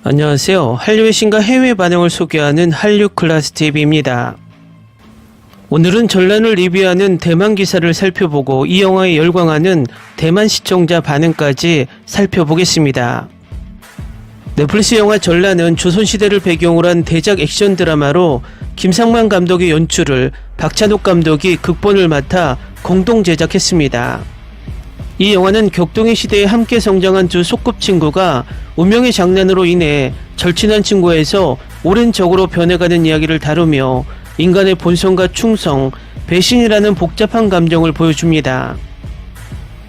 안녕하세요. 한류의 신과 해외 반응을 소개하는 한류클라스TV입니다. 오늘은 전란을 리뷰하는 대만 기사를 살펴보고 이 영화에 열광하는 대만 시청자 반응까지 살펴보겠습니다. 넷플릭스 영화 전란은 조선시대를 배경으로 한 대작 액션 드라마로 김상만 감독의 연출을 박찬욱 감독이 극본을 맡아 공동 제작했습니다. 이 영화는 격동의 시대에 함께 성장한 두 소꿉친구가 운명의 장난으로 인해 절친한 친구에서 오랜 적으로 변해가는 이야기를 다루며 인간의 본성과 충성, 배신이라는 복잡한 감정을 보여줍니다.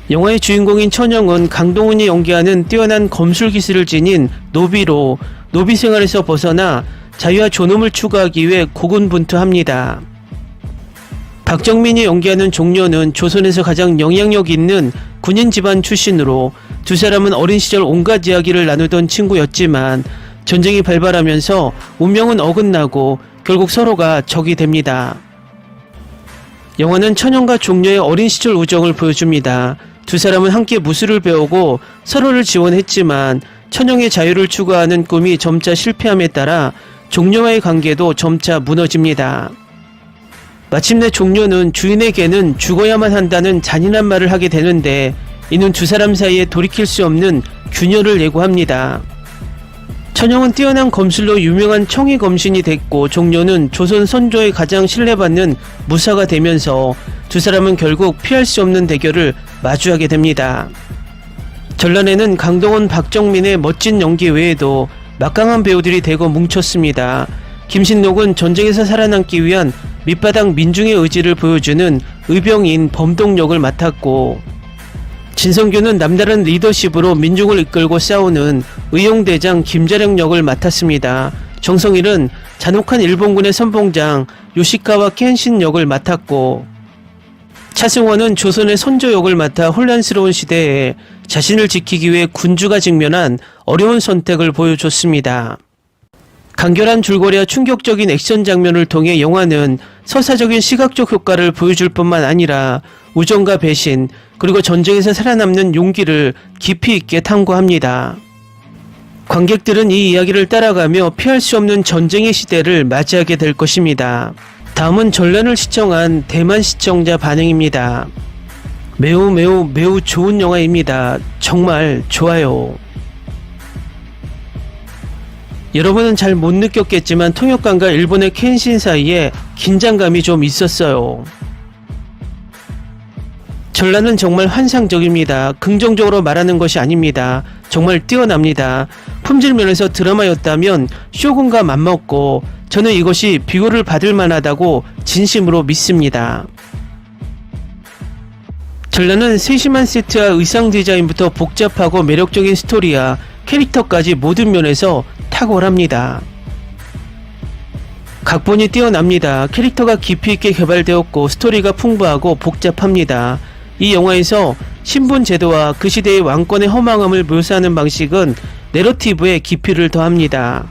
영화의 주인공인 천영은 강동원이 연기하는 뛰어난 검술 기술을 지닌 노비로 노비 생활에서 벗어나 자유와 존엄을 추구하기 위해 고군분투합니다. 박정민이 연기하는 종려는 조선에서 가장 영향력 있는 군인 집안 출신으로 두 사람은 어린 시절 온갖 이야기를 나누던 친구였지만 전쟁이 발발하면서 운명은 어긋나고 결국 서로가 적이 됩니다. 영화는 천영과 종려의 어린 시절 우정을 보여줍니다. 두 사람은 함께 무술을 배우고 서로를 지원했지만 천영의 자유를 추구하는 꿈이 점차 실패함에 따라 종려와의 관계도 점차 무너집니다. 마침내 종려는 주인에게는 죽어야만 한다는 잔인한 말을 하게 되는데 이는 두 사람 사이에 돌이킬 수 없는 균열을 예고합니다. 천영은 뛰어난 검술로 유명한 청해 검신이 됐고 종려는 조선 선조의 가장 신뢰받는 무사가 되면서 두 사람은 결국 피할 수 없는 대결을 마주하게 됩니다. 전란에는 강동원, 박정민의 멋진 연기 외에도 막강한 배우들이 대거 뭉쳤습니다. 김신록은 전쟁에서 살아남기 위한 밑바닥 민중의 의지를 보여주는 의병인 범동 역을 맡았고, 진성규는 남다른 리더십으로 민중을 이끌고 싸우는 의용대장 김자령 역을 맡았습니다. 정성일은 잔혹한 일본군의 선봉장 요시카와 켄신 역을 맡았고, 차승원은 조선의 선조 역을 맡아 혼란스러운 시대에 자신을 지키기 위해 군주가 직면한 어려운 선택을 보여줬습니다. 간결한 줄거리와 충격적인 액션 장면을 통해 영화는 서사적인 시각적 효과를 보여줄 뿐만 아니라 우정과 배신, 그리고 전쟁에서 살아남는 용기를 깊이 있게 탐구합니다. 관객들은 이 이야기를 따라가며 피할 수 없는 전쟁의 시대를 맞이하게 될 것입니다. 다음은 전란을 시청한 대만 시청자 반응입니다. 매우 좋은 영화입니다. 정말 좋아요. 여러분은 잘 못 느꼈겠지만 통역관과 일본의 켄신 사이에 긴장감이 좀 있었어요. 전란은 정말 환상적입니다. 긍정적으로 말하는 것이 아닙니다. 정말 뛰어납니다. 품질 면에서 드라마였다면 쇼군과 맞먹고 저는 이것이 비교를 받을 만하다고 진심으로 믿습니다. 전란은 세심한 세트와 의상 디자인부터 복잡하고 매력적인 스토리와 캐릭터까지 모든 면에서 탁월합니다. 각본이 뛰어납니다. 캐릭터가 깊이 있게 개발되었고 스토리가 풍부하고 복잡합니다. 이 영화에서 신분 제도와 그 시대의 왕권의 허망함을 묘사하는 방식은 내러티브에 깊이를 더합니다.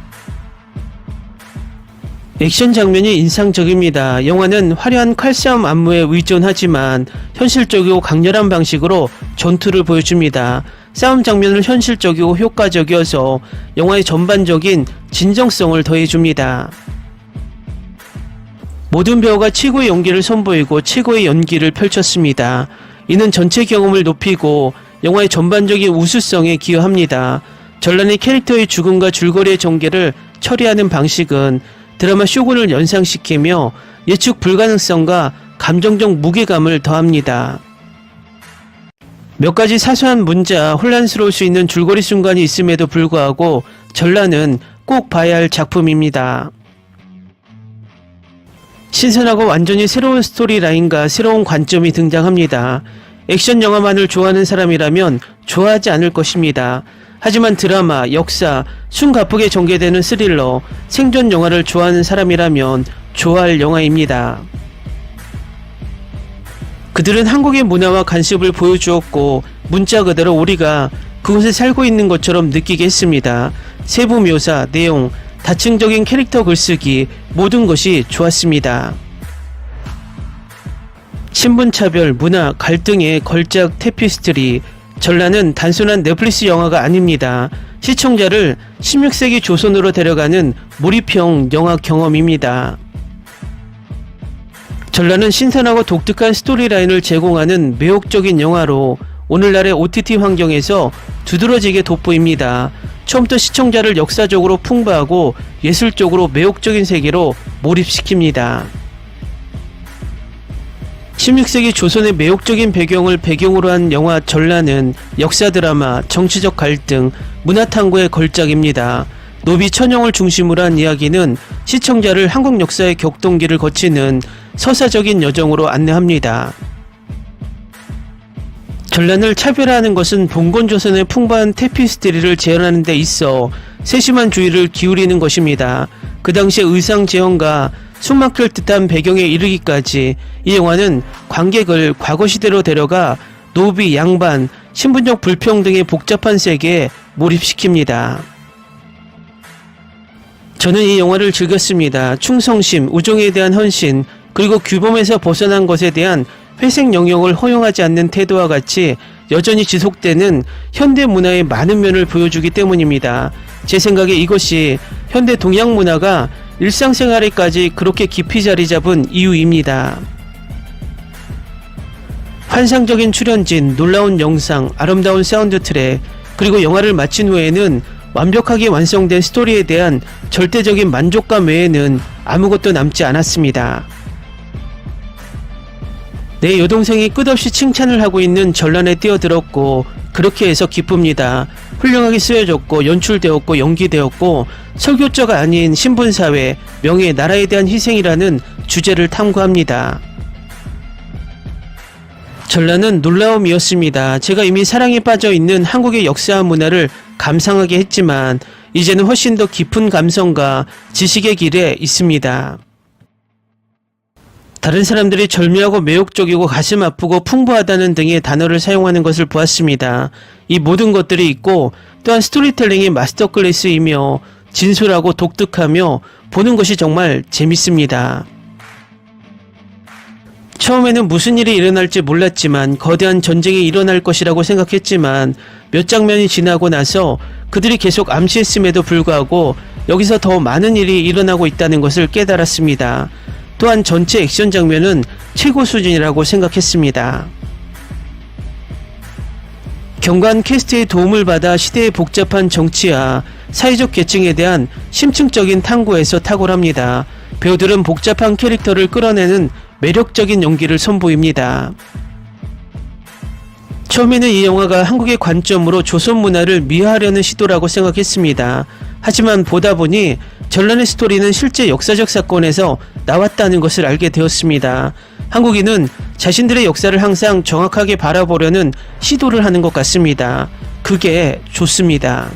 액션 장면이 인상적입니다. 영화는 화려한 칼싸움 안무에 의존하지만 현실적이고 강렬한 방식으로 전투를 보여줍니다. 싸움 장면은 현실적이고 효과적이어서 영화의 전반적인 진정성을 더해줍니다. 모든 배우가 최고의 연기를 선보이고 최고의 연기를 펼쳤습니다. 이는 전체 경험을 높이고 영화의 전반적인 우수성에 기여합니다. 전란의 캐릭터의 죽음과 줄거리의 전개를 처리하는 방식은 드라마 쇼군을 연상시키며 예측 불가능성과 감정적 무게감을 더합니다. 몇 가지 사소한 문제와 혼란스러울 수 있는 줄거리 순간이 있음에도 불구하고 전란은 꼭 봐야 할 작품입니다. 신선하고 완전히 새로운 스토리라인과 새로운 관점이 등장합니다. 액션 영화만을 좋아하는 사람이라면 좋아하지 않을 것입니다. 하지만 드라마, 역사, 숨가쁘게 전개되는 스릴러, 생존 영화를 좋아하는 사람이라면 좋아할 영화입니다. 그들은 한국의 문화와 관습을 보여주었고 문자 그대로 우리가 그곳에 살고 있는 것처럼 느끼게 했습니다. 세부 묘사, 내용, 다층적인 캐릭터 글쓰기 모든 것이 좋았습니다. 신분차별, 문화, 갈등의 걸작 테피스트리, 전란은 단순한 넷플릭스 영화가 아닙니다. 시청자를 16세기 조선으로 데려가는 몰입형 영화 경험입니다. 전라는 신선하고 독특한 스토리라인을 제공하는 매혹적인 영화로 오늘날의 OTT 환경에서 두드러지게 돋보입니다. 처음부터 시청자를 역사적으로 풍부하고 예술적으로 매혹적인 세계로 몰입시킵니다. 16세기 조선의 매혹적인 배경을 배경으로 한 영화 전라는 역사 드라마, 정치적 갈등, 문화 탐구의 걸작입니다. 노비 천영을 중심으로 한 이야기는 시청자를 한국 역사의 격동기를 거치는 서사적인 여정으로 안내합니다. 전란을 차별화하는 것은 봉건조선의 풍부한 테피스트리를 재현하는 데 있어 세심한 주의를 기울이는 것입니다. 그 당시의 의상 재현과 숨막힐 듯한 배경에 이르기까지 이 영화는 관객을 과거시대로 데려가 노비, 양반, 신분적 불평등의 복잡한 세계에 몰입시킵니다. 저는 이 영화를 즐겼습니다. 충성심, 우정에 대한 헌신, 그리고 규범에서 벗어난 것에 대한 회색 영역을 허용하지 않는 태도와 같이 여전히 지속되는 현대 문화의 많은 면을 보여주기 때문입니다. 제 생각에 이것이 현대 동양 문화가 일상생활에까지 그렇게 깊이 자리 잡은 이유입니다. 환상적인 출연진, 놀라운 영상, 아름다운 사운드 트랙, 그리고 영화를 마친 후에는 완벽하게 완성된 스토리에 대한 절대적인 만족감 외에는 아무것도 남지 않았습니다. 내 여동생이 끝없이 칭찬을 하고 있는 전란에 뛰어들었고 그렇게 해서 기쁩니다. 훌륭하게 쓰여졌고 연출되었고 연기되었고 설교자가 아닌 신분사회, 명예, 나라에 대한 희생이라는 주제를 탐구합니다. 전란은 놀라움이었습니다. 제가 이미 사랑에 빠져있는 한국의 역사와 문화를 감상하게 했지만 이제는 훨씬 더 깊은 감성과 지식의 길에 있습니다. 다른 사람들이 절묘하고 매혹적이고 가슴 아프고 풍부하다는 등의 단어를 사용하는 것을 보았습니다. 이 모든 것들이 있고 또한 스토리텔링이 마스터 클래스이며 진솔하고 독특하며 보는 것이 정말 재밌습니다. 처음에는 무슨 일이 일어날지 몰랐지만 거대한 전쟁이 일어날 것이라고 생각했지만 몇 장면이 지나고 나서 그들이 계속 암시했음에도 불구하고 여기서 더 많은 일이 일어나고 있다는 것을 깨달았습니다. 또한 전체 액션 장면은 최고 수준이라고 생각했습니다. 경관 캐스트의 도움을 받아 시대의 복잡한 정치와 사회적 계층에 대한 심층적인 탐구에서 탁월합니다. 배우들은 복잡한 캐릭터를 끌어내는 매력적인 연기를 선보입니다. 처음에는 이 영화가 한국의 관점으로 조선 문화를 미화하려는 시도라고 생각했습니다. 하지만 보다 보니 전란의 스토리는 실제 역사적 사건에서 나왔다는 것을 알게 되었습니다. 한국인은 자신들의 역사를 항상 정확하게 바라보려는 시도를 하는 것 같습니다. 그게 좋습니다.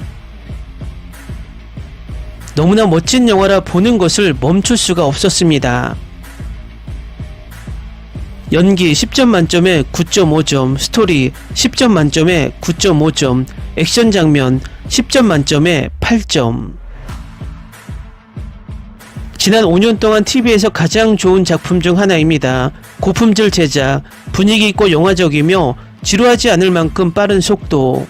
너무나 멋진 영화라 보는 것을 멈출 수가 없었습니다. 연기 10점 만점에 9.5점, 스토리 10점 만점에 9.5점, 액션 장면 10점 만점에 8점. 지난 5년 동안 TV에서 가장 좋은 작품 중 하나입니다. 고품질 제작, 분위기 있고 영화적이며 지루하지 않을 만큼 빠른 속도.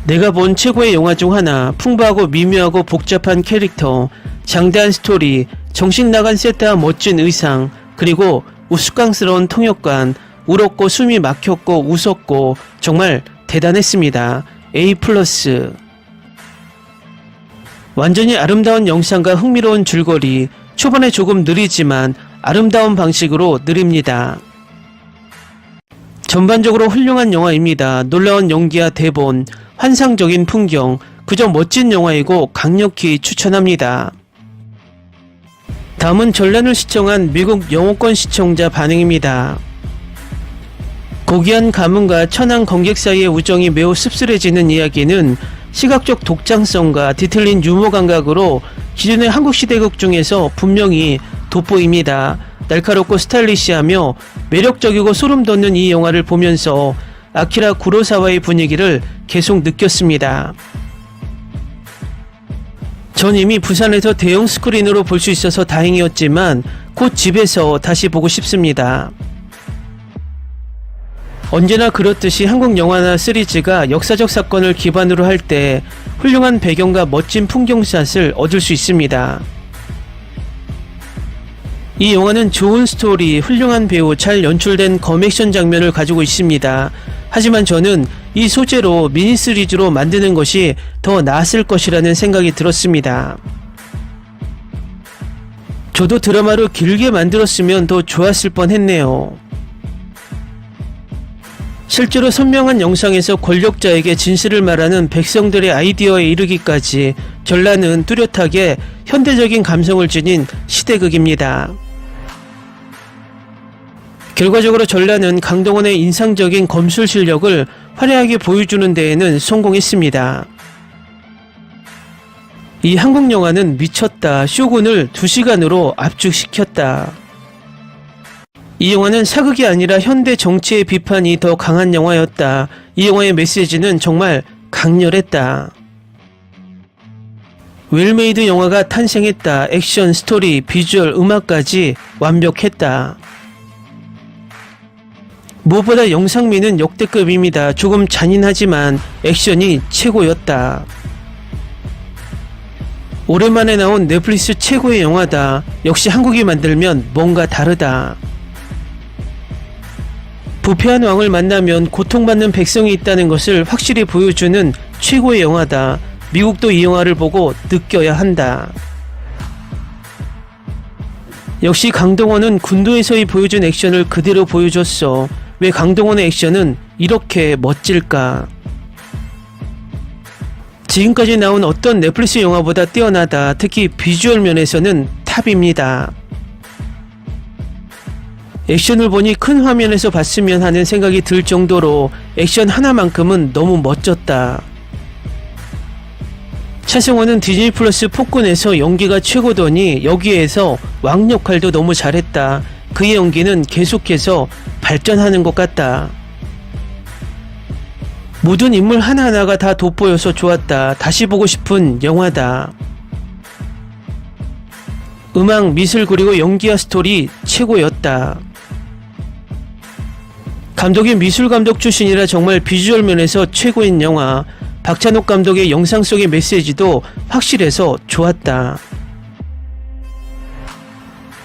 내가 본 최고의 영화 중 하나, 풍부하고 미묘하고 복잡한 캐릭터, 장대한 스토리, 정신 나간 세트와 멋진 의상, 그리고 우스꽝스러운 통역관, 울었고 숨이 막혔고 웃었고 정말 대단했습니다. A+. 완전히 아름다운 영상과 흥미로운 줄거리, 초반에 조금 느리지만 아름다운 방식으로 느립니다. 전반적으로 훌륭한 영화입니다. 놀라운 연기와 대본, 환상적인 풍경, 그저 멋진 영화이고 강력히 추천합니다. 다음은 전란을 시청한 미국 영어권 시청자 반응입니다. 고귀한 가문과 천한 관객 사이의 우정이 매우 씁쓸해지는 이야기는 시각적 독창성과 뒤틀린 유머 감각으로 기존의 한국 시대극 중에서 분명히 돋보입니다. 날카롭고 스타일리시하며 매력적이고 소름 돋는 이 영화를 보면서 아키라 구로사와의 분위기를 계속 느꼈습니다. 전 이미 부산에서 대형 스크린으로 볼 수 있어서 다행이었지만 곧 집에서 다시 보고 싶습니다. 언제나 그렇듯이 한국 영화나 시리즈가 역사적 사건을 기반으로 할 때 훌륭한 배경과 멋진 풍경샷을 얻을 수 있습니다. 이 영화는 좋은 스토리, 훌륭한 배우, 잘 연출된 검액션 장면을 가지고 있습니다. 하지만 저는 이 소재로 미니 시리즈로 만드는 것이 더 나았을 것이라는 생각이 들었습니다. 저도 드라마로 길게 만들었으면 더 좋았을 뻔했네요. 실제로 선명한 영상에서 권력자에게 진실을 말하는 백성들의 아이디어에 이르기까지 전라는 뚜렷하게 현대적인 감성을 지닌 시대극입니다. 결과적으로 전라는 강동원의 인상적인 검술 실력을 화려하게 보여주는 데에는 성공했습니다. 이 한국 영화는 미쳤다. 쇼군을 2시간으로 압축시켰다. 이 영화는 사극이 아니라 현대 정치의 비판이 더 강한 영화였다. 이 영화의 메시지는 정말 강렬했다. 웰메이드 영화가 탄생했다. 액션, 스토리, 비주얼, 음악까지 완벽했다. 무엇보다 영상미는 역대급입니다. 조금 잔인하지만 액션이 최고였다. 오랜만에 나온 넷플릭스 최고의 영화다. 역시 한국이 만들면 뭔가 다르다. 부패한 왕을 만나면 고통받는 백성이 있다는 것을 확실히 보여주는 최고의 영화다. 미국도 이 영화를 보고 느껴야 한다. 역시 강동원은 군도에서의 보여준 액션을 그대로 보여줬어. 왜 강동원의 액션은 이렇게 멋질까? 지금까지 나온 어떤 넷플릭스 영화보다 뛰어나다. 특히 비주얼 면에서는 탑입니다. 액션을 보니 큰 화면에서 봤으면 하는 생각이 들 정도로 액션 하나만큼은 너무 멋졌다. 차승원은 디즈니 플러스 폭군에서 연기가 최고더니 여기에서 왕 역할도 너무 잘했다. 그의 연기는 계속해서 발전하는 것 같다. 모든 인물 하나하나가 다 돋보여서 좋았다. 다시 보고 싶은 영화다. 음악, 미술 그리고 연기와 스토리 최고였다. 감독이 미술감독 출신이라 정말 비주얼 면에서 최고인 영화. 박찬욱 감독의 영상 속의 메시지도 확실해서 좋았다.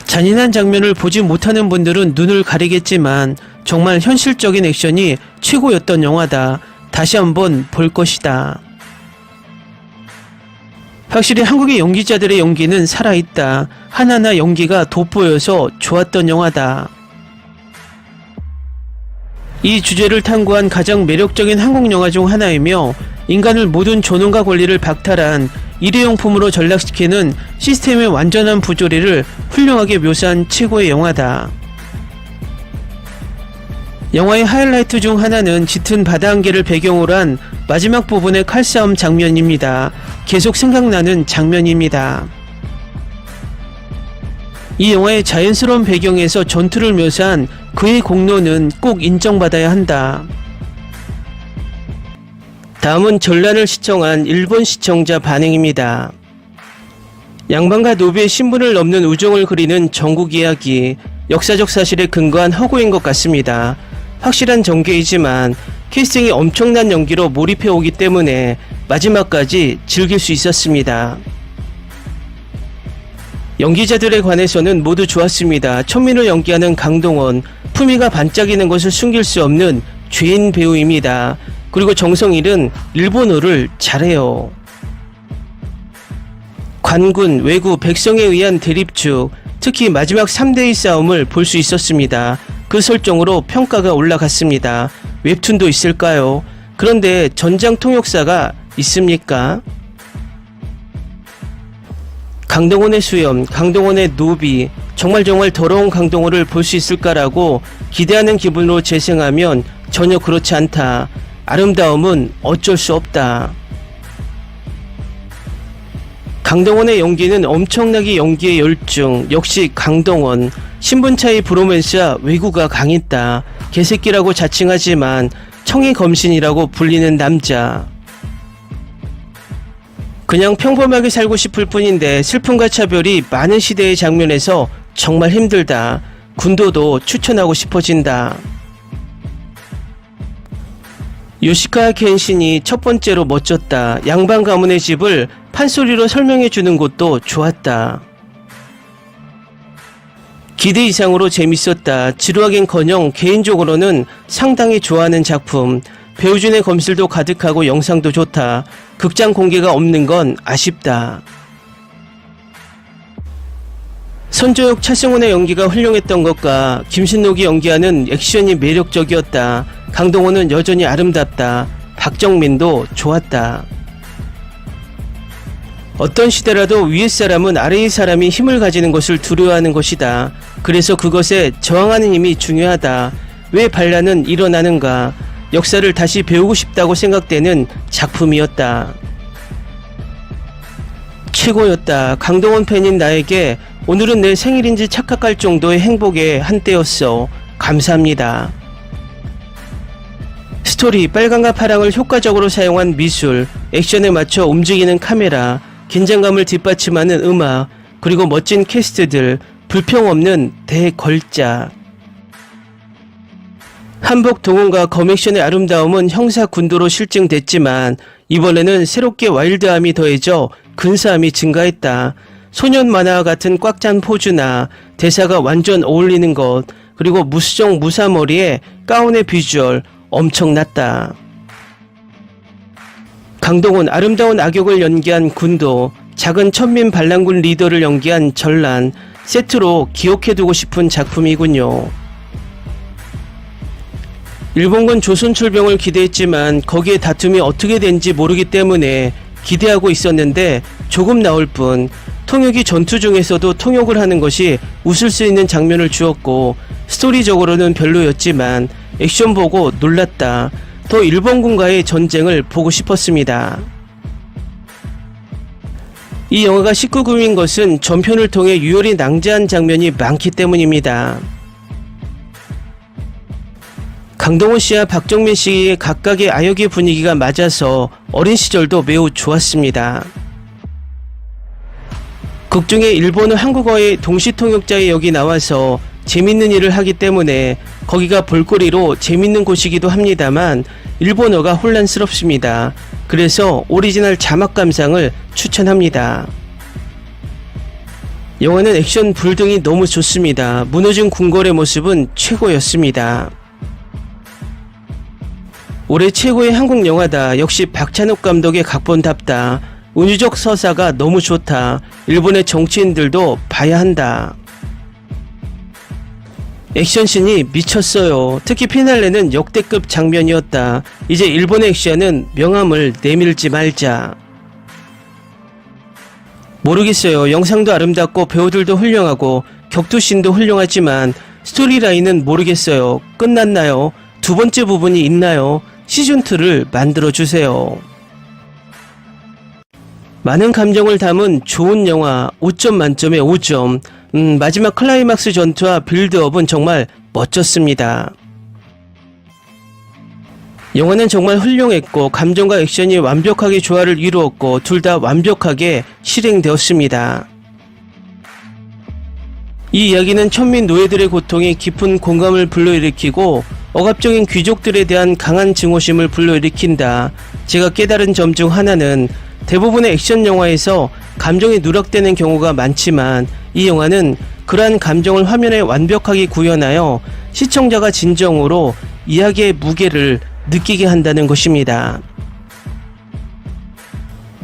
잔인한 장면을 보지 못하는 분들은 눈을 가리겠지만 정말 현실적인 액션이 최고였던 영화다. 다시 한번 볼 것이다. 확실히 한국의 연기자들의 연기는 살아있다. 하나하나 연기가 돋보여서 좋았던 영화다. 이 주제를 탐구한 가장 매력적인 한국 영화 중 하나이며 인간을 모든 존엄과 권리를 박탈한 일회용품으로 전락시키는 시스템의 완전한 부조리를 훌륭하게 묘사한 최고의 영화다. 영화의 하이라이트 중 하나는 짙은 바다 한계를 배경으로 한 마지막 부분의 칼싸움 장면입니다. 계속 생각나는 장면입니다. 이 영화의 자연스러운 배경에서 전투를 묘사한 그의 공로는 꼭 인정받아야 한다. 다음은 전란을 시청한 일본 시청자 반응입니다. 양반과 노비의 신분을 넘는 우정을 그리는 전국 이야기, 역사적 사실에 근거한 허구인 것 같습니다. 확실한 전개이지만 캐스팅이 엄청난 연기로 몰입해오기 때문에 마지막까지 즐길 수 있었습니다. 연기자들에 관해서는 모두 좋았습니다. 천민을 연기하는 강동원, 품위가 반짝이는 것을 숨길 수 없는 죄인 배우입니다. 그리고 정성일은 일본어를 잘해요. 관군, 왜구, 백성에 의한 대립축, 특히 마지막 3대의 싸움을 볼 수 있었습니다. 그 설정으로 평가가 올라갔습니다. 웹툰도 있을까요? 그런데 전장 통역사가 있습니까? 강동원의 수염, 강동원의 노비, 정말 더러운 강동원을 볼 수 있을까라고 기대하는 기분으로 재생하면 전혀 그렇지 않다. 아름다움은 어쩔 수 없다. 강동원의 연기는 엄청나게 연기에 열중. 역시 강동원. 신분차의 브로맨스와 외구가 강했다. 개새끼라고 자칭하지만 청의 검신이라고 불리는 남자. 그냥 평범하게 살고 싶을 뿐인데 슬픔과 차별이 많은 시대의 장면에서 정말 힘들다. 군도도 추천하고 싶어진다. 요시카 켄신이 첫 번째로 멋졌다. 양반 가문의 집을 판소리로 설명해 주는 것도 좋았다. 기대 이상으로 재밌었다. 지루하긴커녕 개인적으로는 상당히 좋아하는 작품. 배우진의 검술도 가득하고 영상도 좋다. 극장 공개가 없는 건 아쉽다. 선조역 차승원의 연기가 훌륭했던 것과 김신록이 연기하는 액션이 매력적이었다. 강동원은 여전히 아름답다. 박정민도 좋았다. 어떤 시대라도 위의 사람은 아래의 사람이 힘을 가지는 것을 두려워하는 것이다. 그래서 그것에 저항하는 힘이 중요하다. 왜 반란은 일어나는가? 역사를 다시 배우고 싶다고 생각되는 작품이었다. 최고였다. 강동원 팬인 나에게 오늘은 내 생일인지 착각할 정도의 행복의 한때였어. 감사합니다. 스토리, 빨강과 파랑을 효과적으로 사용한 미술, 액션에 맞춰 움직이는 카메라, 긴장감을 뒷받침하는 음악, 그리고 멋진 캐스트들, 불평 없는 대걸작. 한복 동원과 검액션의 아름다움은 형사 군도로 실증됐지만 이번에는 새롭게 와일드함이 더해져 근사함이 증가했다. 소년 만화와 같은 꽉 찬 포즈나 대사가 완전 어울리는 것, 그리고 무수정 무사머리에 가운의 비주얼 엄청났다. 강동원 아름다운 악역을 연기한 군도, 작은 천민 반란군 리더를 연기한 전란, 세트로 기억해두고 싶은 작품이군요. 일본군 조선출병을 기대했지만 거기에 다툼이 어떻게 된지 모르기 때문에 기대하고 있었는데 조금 나올 뿐, 통역이 전투 중에서도 통역을 하는 것이 웃을 수 있는 장면을 주었고 스토리적으로는 별로였지만 액션 보고 놀랐다. 더 일본군과의 전쟁을 보고 싶었습니다. 이 영화가 19금인 것은 전편을 통해 유열이 낭자한 장면이 많기 때문입니다. 강동원 씨와 박정민 씨의 각각의 아역의 분위기가 맞아서 어린 시절도 매우 좋았습니다. 극중에 일본어 한국어의 동시통역자의 역이 나와서 재밌는 일을 하기 때문에 거기가 볼거리로 재밌는 곳이기도 합니다만 일본어가 혼란스럽습니다. 그래서 오리지널 자막 감상을 추천합니다. 영화는 액션 불등이 너무 좋습니다. 무너진 궁궐의 모습은 최고였습니다. 올해 최고의 한국 영화다. 역시 박찬욱 감독의 각본답다. 은유적 서사가 너무 좋다. 일본의 정치인들도 봐야 한다. 액션씬이 미쳤어요. 특히 피날레는 역대급 장면이었다. 이제 일본의 액션은 명함을 내밀지 말자. 모르겠어요. 영상도 아름답고 배우들도 훌륭하고 격투씬도 훌륭하지만 스토리라인은 모르겠어요. 끝났나요? 두 번째 부분이 있나요? 시즌2를 만들어주세요. 많은 감정을 담은 좋은 영화 5점 만점에 5점. 마지막 클라이막스 전투와 빌드업은 정말 멋졌습니다. 영화는 정말 훌륭했고 감정과 액션이 완벽하게 조화를 이루었고 둘 다 완벽하게 실행되었습니다. 이 이야기는 천민 노예들의 고통이 깊은 공감을 불러일으키고 억압적인 귀족들에 대한 강한 증오심을 불러일으킨다. 제가 깨달은 점 중 하나는 대부분의 액션 영화에서 감정이 누락되는 경우가 많지만 이 영화는 그러한 감정을 화면에 완벽하게 구현하여 시청자가 진정으로 이야기의 무게를 느끼게 한다는 것입니다.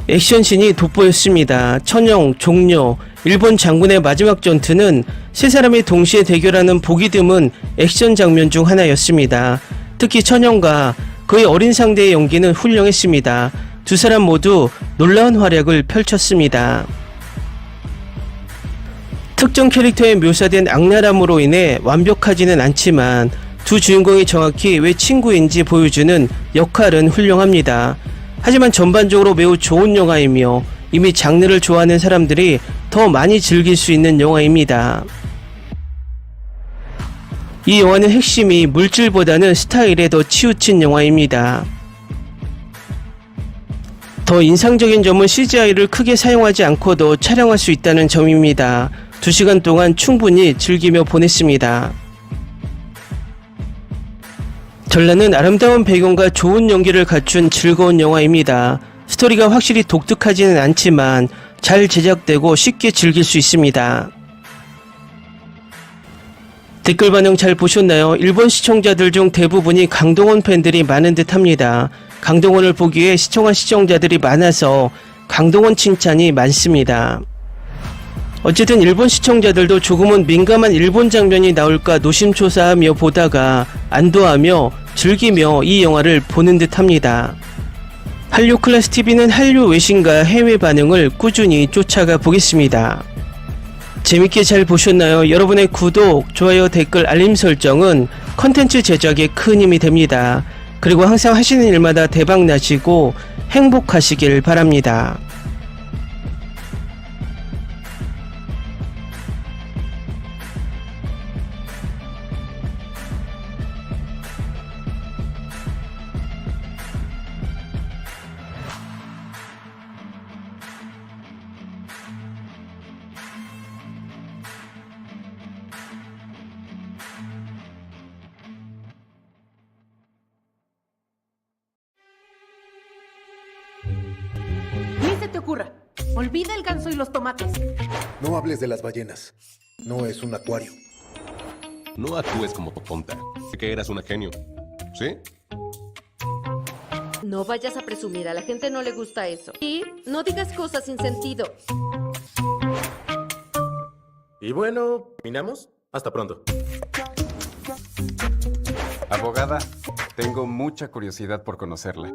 액션씬이 돋보였습니다. 천영, 종료, 일본 장군의 마지막 전투는 세 사람이 동시에 대결하는 보기 드문 액션 장면 중 하나였습니다. 특히 천영과 그의 어린 상대의 연기는 훌륭했습니다. 두 사람 모두 놀라운 활약을 펼쳤습니다. 특정 캐릭터에 묘사된 악랄함으로 인해 완벽하지는 않지만 두 주인공이 정확히 왜 친구인지 보여주는 역할은 훌륭합니다. 하지만 전반적으로 매우 좋은 영화이며 이미 장르를 좋아하는 사람들이 더 많이 즐길 수 있는 영화입니다. 이 영화는 핵심이 물질보다는 스타일에 더 치우친 영화입니다. 더 인상적인 점은 CGI를 크게 사용하지 않고도 촬영할 수 있다는 점입니다. 2시간 동안 충분히 즐기며 보냈습니다. 전라는 아름다운 배경과 좋은 연기를 갖춘 즐거운 영화입니다. 스토리가 확실히 독특하지는 않지만 잘 제작되고 쉽게 즐길 수 있습니다. 댓글 반응 잘 보셨나요? 일본 시청자들 중 대부분이 강동원 팬들이 많은 듯 합니다. 강동원을 보기에 시청한 시청자들이 많아서 강동원 칭찬이 많습니다. 어쨌든 일본 시청자들도 조금은 민감한 일본 장면이 나올까 노심초사하며 보다가 안도하며 즐기며 이 영화를 보는 듯 합니다. 한류 클래스 TV는 한류 외신과 해외 반응을 꾸준히 쫓아가 보겠습니다. 재밌게 잘 보셨나요? 여러분의 구독, 좋아요, 댓글, 알림 설정은 컨텐츠 제작에 큰 힘이 됩니다. 그리고 항상 하시는 일마다 대박 나시고 행복하시길 바랍니다. Ni se te ocurra. Olvida el ganso y los tomates. No hables de las ballenas. No es un acuario. No actúes como tonta. Que eras una genio. ¿Sí? No vayas a presumir, a la gente no le gusta eso. Y no digas cosas sin sentido. Y bueno, ¿terminamos? Hasta pronto. Abogada, tengo mucha curiosidad por conocerla.